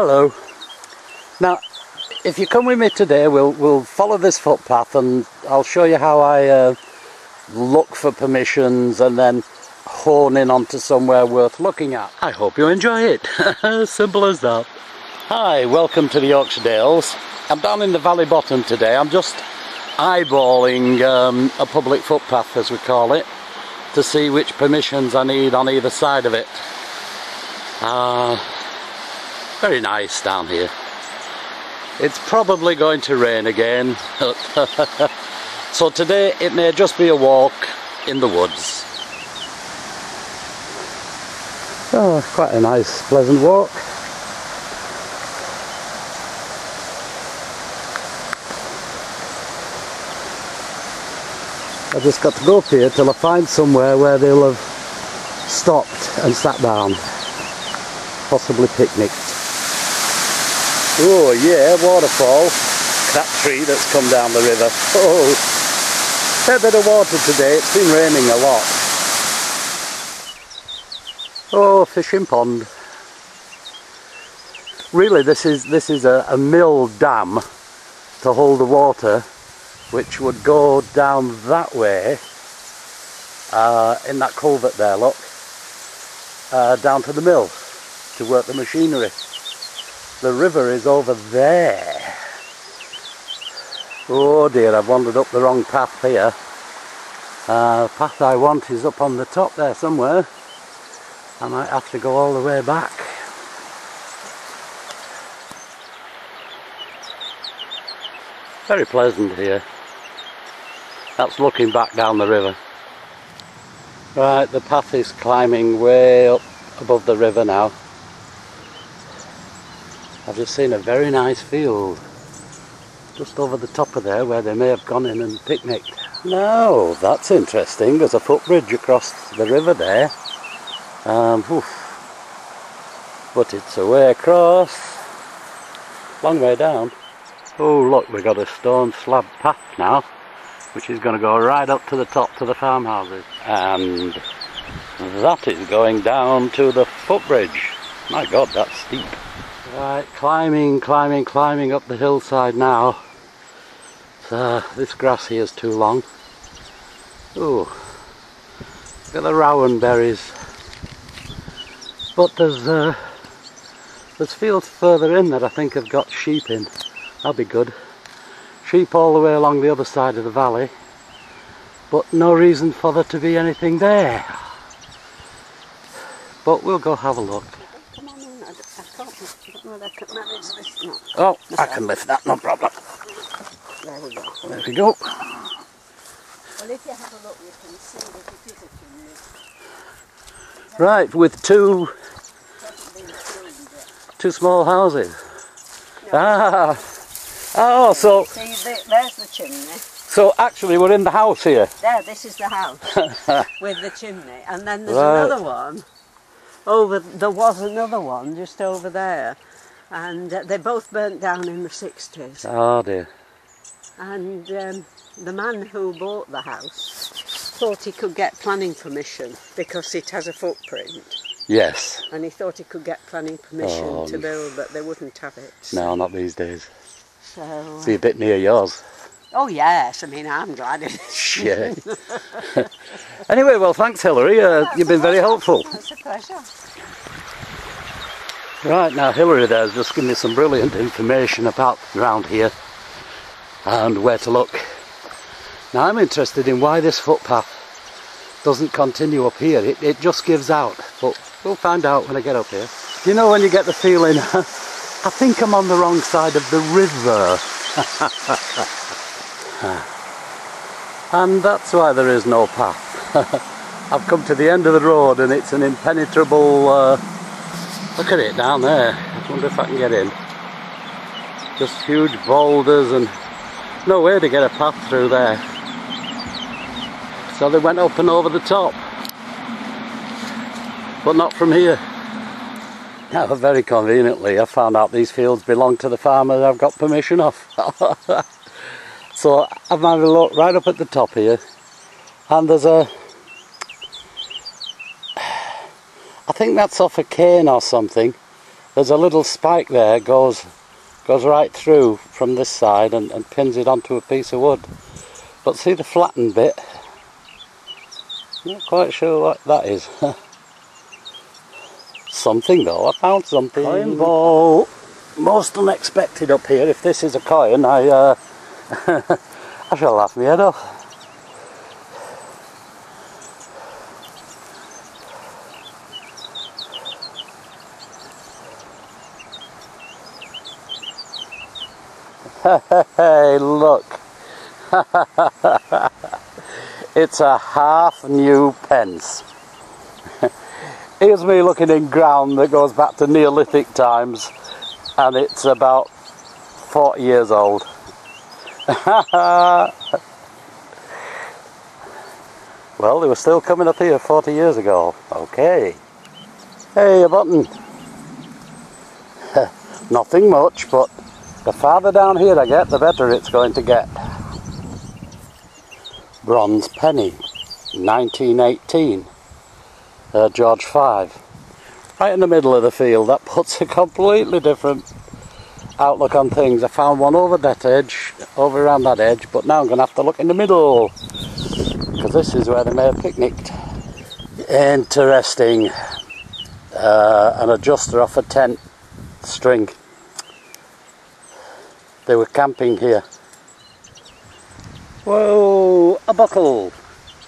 Hello. Now, if you come with me today, we'll follow this footpath and I'll show you how I look for permissions and then hone in onto somewhere worth looking at. I hope you enjoy it. Simple as that. Hi, welcome to the Yorkshire Dales. I'm down in the valley bottom today. I'm just eyeballing a public footpath, as we call it, to see which permissions I need on either side of it. Very nice down here. It's probably going to rain again, so today it may just be a walk in the woods. Oh, quite a nice, pleasant walk. I just got to go up here till I find somewhere where they'll have stopped and sat down, possibly picnicked. Oh yeah, waterfall. That tree that's come down the river. Oh, fair bit of water today. It's been raining a lot. Oh, fishing pond. Really, this is a mill dam to hold the water, which would go down that way in that culvert there. Look, down to the mill to work the machinery. The river is over there. Oh dear, I've wandered up the wrong path here. The path I want is up on the top there somewhere. I might have to go all the way back. Very pleasant here. That's looking back down the river. Right, the path is climbing way up above the river now. I've just seen a very nice field just over the top of there where they may have gone in and picnicked. Now that's interesting. There's a footbridge across the river there. But it's a way across, long way down. Oh look, we've got a stone slab path now, which is going to go right up to the top to the farmhouses. And that is going down to the footbridge. My God, that's steep. Right, climbing up the hillside now. This grass here is too long. Oh, look at the rowan berries. But there's fields further in that I think have got sheep in. That'll be good. Sheep all the way along the other side of the valley, but no reason for there to be anything there. But we'll go have a look. Come on in, I don't know whether I can manage this or not. Oh, I can lift that, no problem. There we go. There we go. Well, if you have a look, you can see that it is a chimney. Right, with two small houses. No. Oh, so... See, there's the chimney. So actually we're in the house here. There, this is the house with the chimney. And then there's another one. There was another one just over there. And they both burnt down in the 60s. Oh dear. And the man who bought the house thought he could get planning permission because it has a footprint. Yes. And he thought he could get planning permission to build, but they wouldn't have it. So. No, not these days. So. See, a bit near yours. Oh yes, I mean I'm glad it is. Yeah. Anyway, well thanks Hilary, you've been very helpful. It's a pleasure. Right, now Hilary there's just given me some brilliant information about around here and where to look. Now I'm interested in why this footpath doesn't continue up here. It just gives out, but we'll find out when I get up here. You know when you get the feeling, I think I'm on the wrong side of the river. And that's why there is no path. I've come to the end of the road and it's an impenetrable, look at it down there. I wonder if I can get in. Just huge boulders and no way to get a path through there. So they went up and over the top. But not from here. Now, very conveniently, I found out these fields belong to the farmer I've got permission off. So I've had a look right up at the top here, and there's a I think that's off a cane or something. there's a little spike there, goes right through from this side and pins it onto a piece of wood. But see the flattened bit? Not quite sure what that is. Something though, I found something. Coin ball. Most unexpected up here. If this is a coin, I shall laugh my head off. Hey, look. It's a half new pence. Here's me looking in ground that goes back to Neolithic times, and it's about 40 years old. Well, they were still coming up here 40 years ago. Okay. Hey, a button. Nothing much, but the farther down here I get, the better it's going to get. Bronze penny, 1918, George V. Right in the middle of the field. That puts a completely different outlook on things. I found one over that edge, over around that edge, but now I'm going to have to look in the middle, because this is where they may have picnicked. Interesting. An adjuster off a tent string. They were camping here. Whoa, a buckle,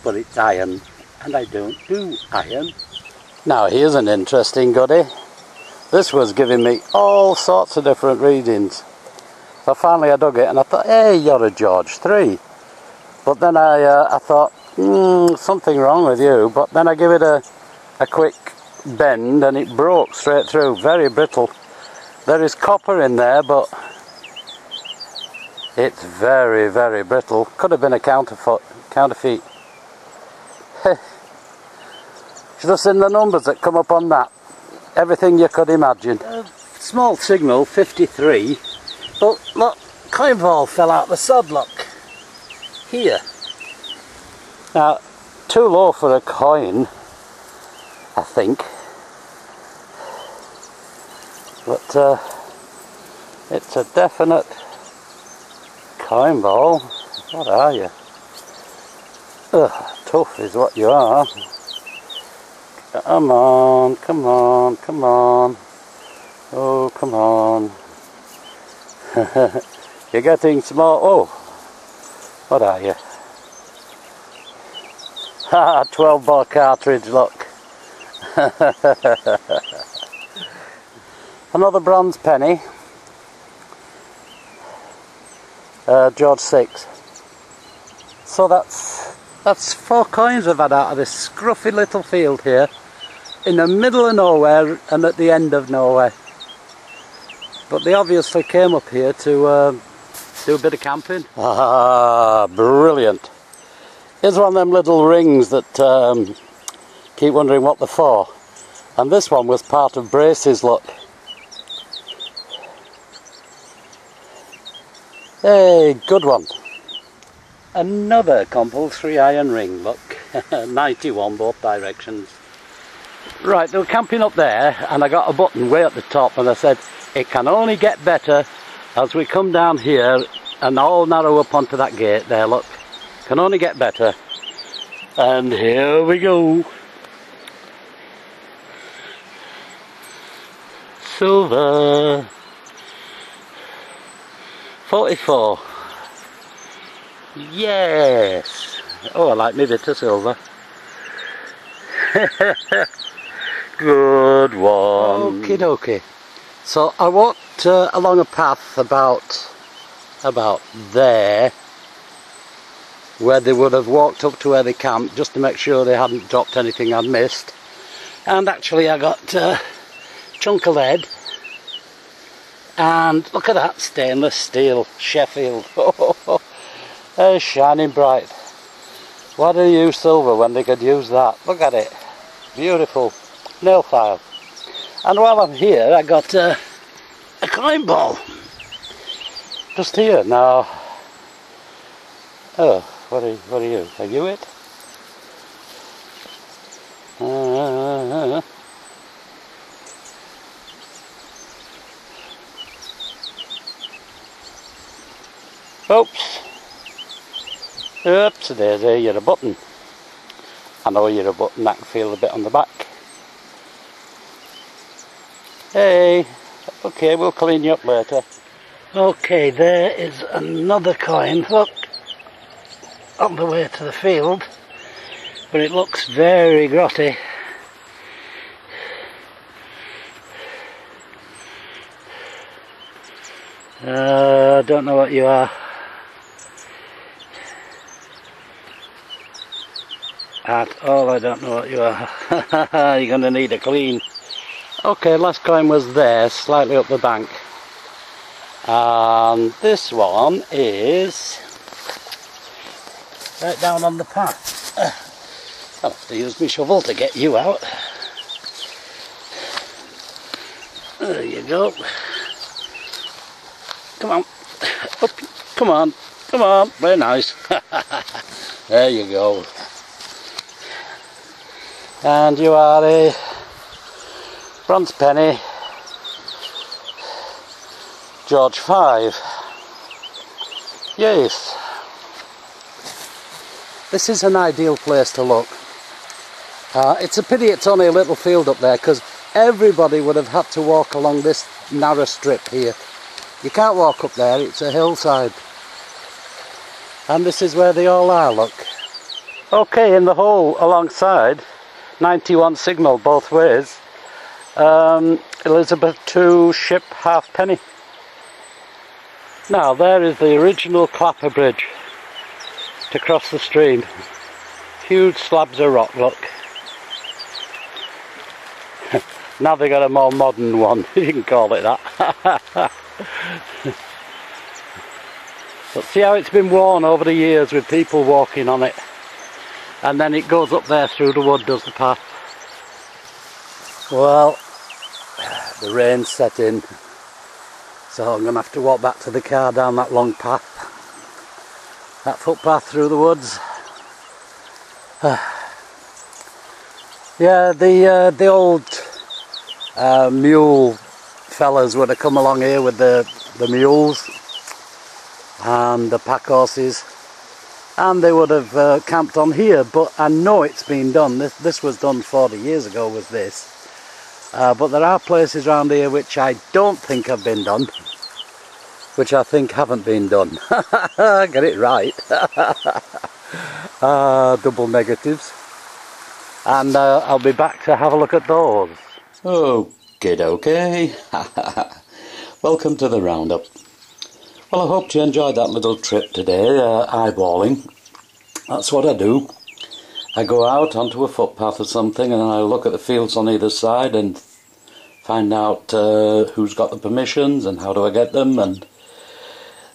but it's iron, and I don't do iron. Now here's an interesting goodie. This was giving me all sorts of different readings. So finally I dug it and I thought, hey, you're a George III. But then I thought, something wrong with you. But then I give it a quick bend and it broke straight through, very brittle. There is copper in there, but it's very, very brittle. Could have been a counterfeit. Should have seen the numbers that come up on that. Everything you could imagine. Small signal, 53. But look, coin ball fell out the sod, look. Here. Now, too low for a coin, I think. But it's a definite coin ball. What are you? Ugh, tough is what you are. Come on, come on, come on. Oh, come on. You're getting small. Oh, what are you? Ha, 12 ball cartridge, look. Another bronze penny. George VI. So that's 4 coins I've had out of this scruffy little field here, in the middle of nowhere and at the end of nowhere. But they obviously came up here to do a bit of camping. Ah, brilliant. Here's one of them little rings that keep wondering what they're for. And this one was part of braces, look. Hey, good one. Another compulsory iron ring, look. 91 both directions. Right, they were camping up there and I got a button way at the top and I said it can only get better as we come down here and all narrow up onto that gate there, look. Can only get better. And here we go. Silver. 44. Yes. Oh, I like my bit of silver. Good one. Okie dokie. So I walked along a path about there, where they would have walked up to where they camped, just to make sure they hadn't dropped anything I'd missed. And actually I got a chunk of lead. And look at that, stainless steel, Sheffield. Oh, shining bright. Why do you use silver when they could use that? Look at it. Beautiful. Nail file. And while I'm here, I got a coin ball. Just here. Now, oh, what are you? Are you it? Oops. Oops, there, you're a button. I know you're a button, I can feel a bit on the back. Hey, okay, we'll clean you up later. Okay, there is another coin, look, on the way to the field, but it looks very grotty. I don't know what you are. At all, I don't know what you are. You're going to need a clean. Okay, last coin was there, slightly up the bank. And this one is right down on the path. I'll have to use my shovel to get you out. There you go. Come on. Up. Come on. Come on. Very nice. There you go. And you are a bronze penny George V. Yes. This is an ideal place to look. It's a pity it's only a little field up there, because everybody would have had to walk along this narrow strip here. You can't walk up there, it's a hillside. And this is where they all are, look. Okay, in the hole alongside, 91 signal both ways, Elizabeth II ship halfpenny. Now there is the original clapper bridge to cross the stream. Huge slabs of rock, look. Now they got a more modern one, you can call it that. But see how it's been worn over the years with people walking on it. And then it goes up there through the wood, does the path. Well, the rain's set in, so I'm going to have to walk back to the car down that long path. That footpath through the woods. Yeah, the old mule fellas would have come along here with the mules and the pack horses, and they would have camped on here, but I know it's been done. This was done 40 years ago with this, but there are places around here which I don't think have been done, which I think haven't been done. Get it right. Double negatives. And I'll be back to have a look at those. Okay. Welcome to the roundup. Well, I hope you enjoyed that little trip today, eyeballing. That's what I do. I go out onto a footpath or something and I look at the fields on either side and find out who's got the permissions and how do I get them, and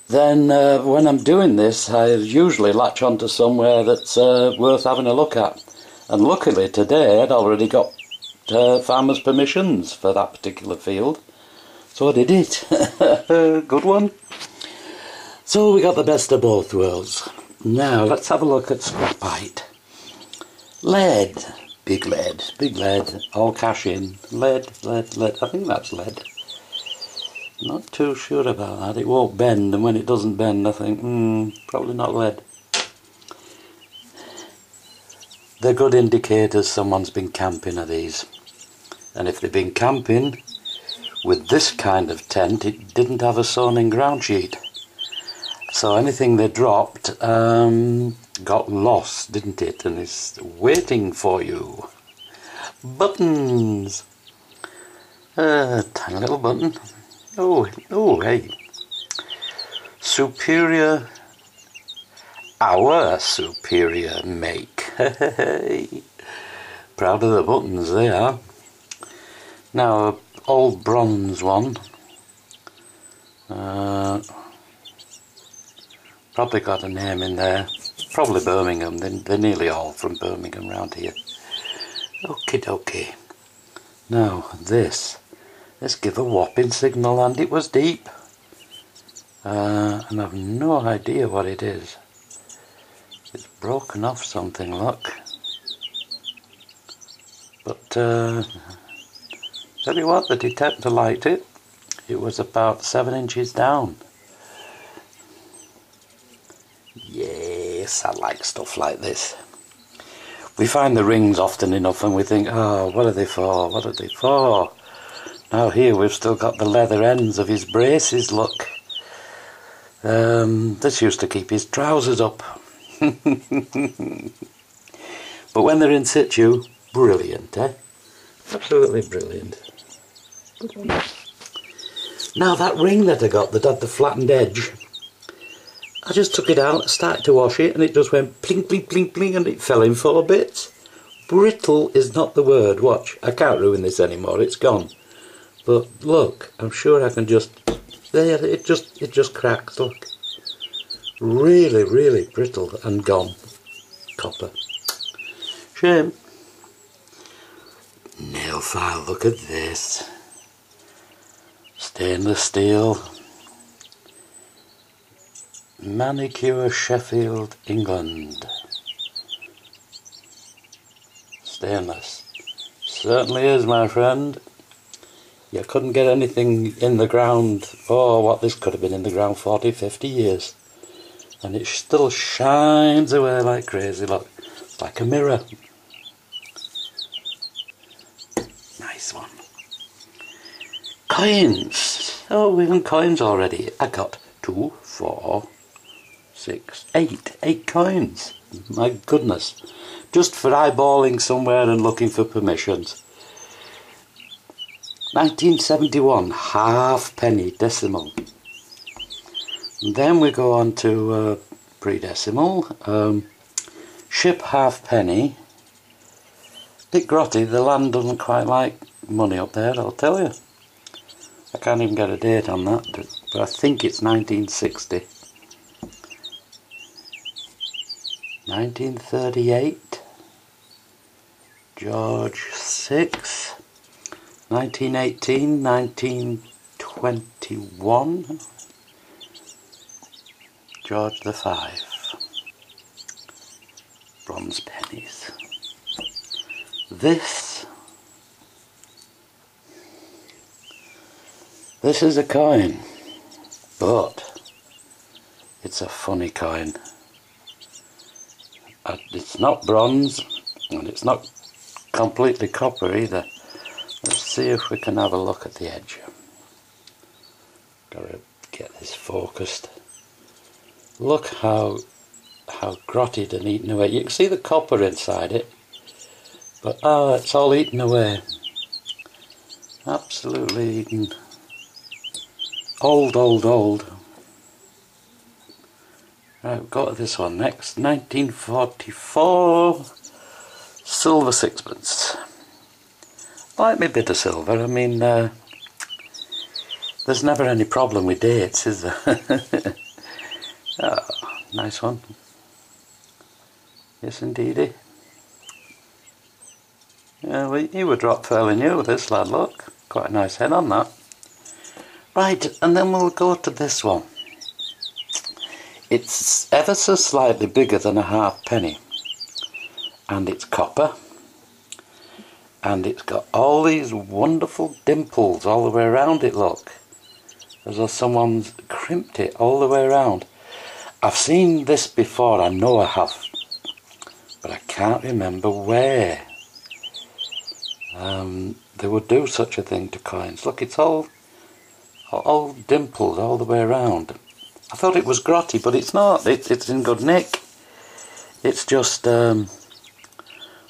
then when I'm doing this I usually latch onto somewhere that's worth having a look at. And luckily today I'd already got farmers' permissions for that particular field, so I did it. Good one. So we got the best of both worlds. Now let's have a look at scrapite. Lead, big lead, all cash in. Lead, I think that's lead. Not too sure about that. It won't bend, and when it doesn't bend I think, probably not lead. They're good indicators someone's been camping, are these. And if they've been camping with this kind of tent, it didn't have a sewn-in ground sheet. So anything they dropped got lost, didn't it? And it's waiting for you. Buttons! Tiny little button. Oh, hey. Superior. Our superior make. Proud of the buttons they are. Now, an old bronze one. Probably got a name in there. Probably Birmingham. They're nearly all from Birmingham round here. Okie dokie. Now, this give a whopping signal, and it was deep. And I've no idea what it is. It's broken off something, look. But tell you what, the detector liked it. It was about 7 inches down. stuff like this. We find the rings often enough and we think, oh, what are they for, what are they for? Now here we've still got the leather ends of his braces, look. This used to keep his trousers up. But when they're in situ, brilliant, eh? Absolutely brilliant. Now that ring that I got that had the flattened edge, I just took it out, started to wash it, and it just went pling, pling, pling, pling, and it fell in 4 bits. Brittle is not the word. Watch, I can't ruin this anymore, it's gone. But look, I'm sure I can just... There, it just cracks, look. Really, really brittle and gone. Copper. Shame. Nail file, look at this. Stainless steel. Manicure, Sheffield, England. Stainless. Certainly is, my friend. You couldn't get anything in the ground, oh, what this could have been in the ground 40, 50 years. And it still shines away like crazy, look. It's like a mirror. Nice one. Coins. Oh, we've done coins already. I got 2, 4, 6, 8. 8 coins. My goodness. Just for eyeballing somewhere and looking for permissions. 1971, halfpenny decimal. And then we go on to pre-decimal. Ship halfpenny. Dick Grotty, the land doesn't quite like money up there, I'll tell you. I can't even get a date on that, but I think it's 1960. 1938. George VI. 1918, 1921. George V. Bronze pennies. This is a coin, but it's a funny coin. It's not bronze, and it's not completely copper either. Let's see if we can have a look at the edge. Gotta get this focused. Look how grotted and eaten away. You can see the copper inside it, but oh, it's all eaten away. Absolutely eaten. Old, old, old. Right, we'll go to this one next. 1944 silver sixpence. Like me bit of silver. I mean, there's never any problem with dates, is there? Oh, nice one. Yes, indeedy. Yeah, well, he would drop fairly new, this lad, look. Quite a nice head on that. Right, and then we'll go to this one. It's ever so slightly bigger than a halfpenny. And it's copper. And it's got all these wonderful dimples all the way around it, look. As though someone's crimped it all the way around. I've seen this before, I know I have. But I can't remember where. They would do such a thing to coins. Look, it's all dimples all the way around. I thought it was grotty, but it's not. It's in good nick. It's just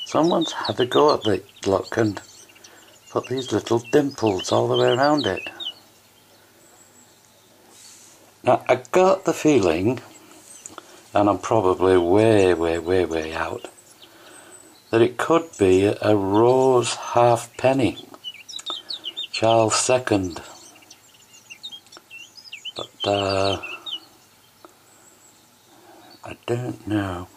someone's had a go at it, look, and put these little dimples all the way around it. Now, I got the feeling, and I'm probably way out, that it could be a rose halfpenny, Charles II. But I don't know.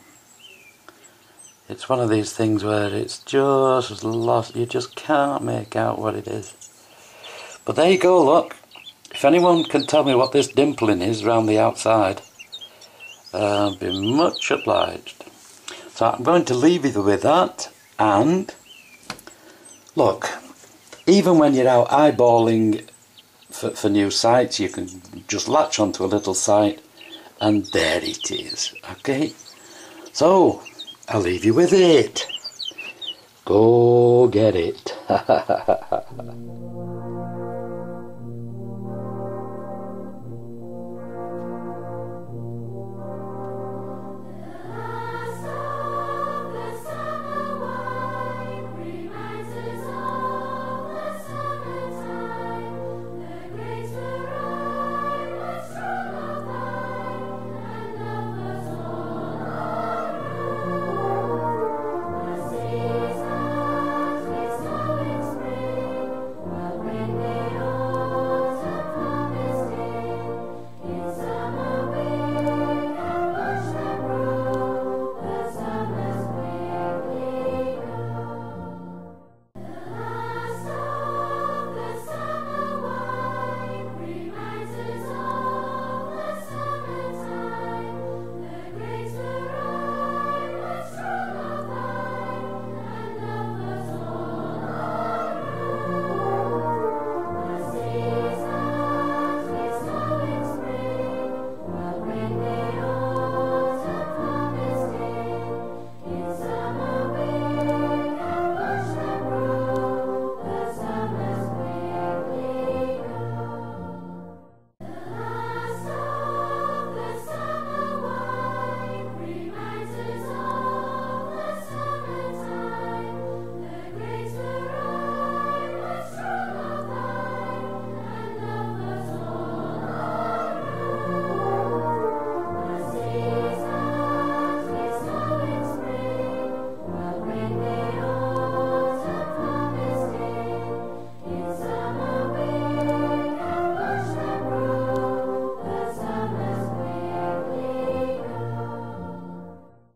It's one of these things where it's just lost. You just can't make out what it is. But there you go, look. If anyone can tell me what this dimpling is round the outside, I'll be much obliged. So I'm going to leave you with that. And look, even when you're out eyeballing for new sites, you can just latch onto a little site and there it is. Okay, So, I'll leave you with it. Go get it.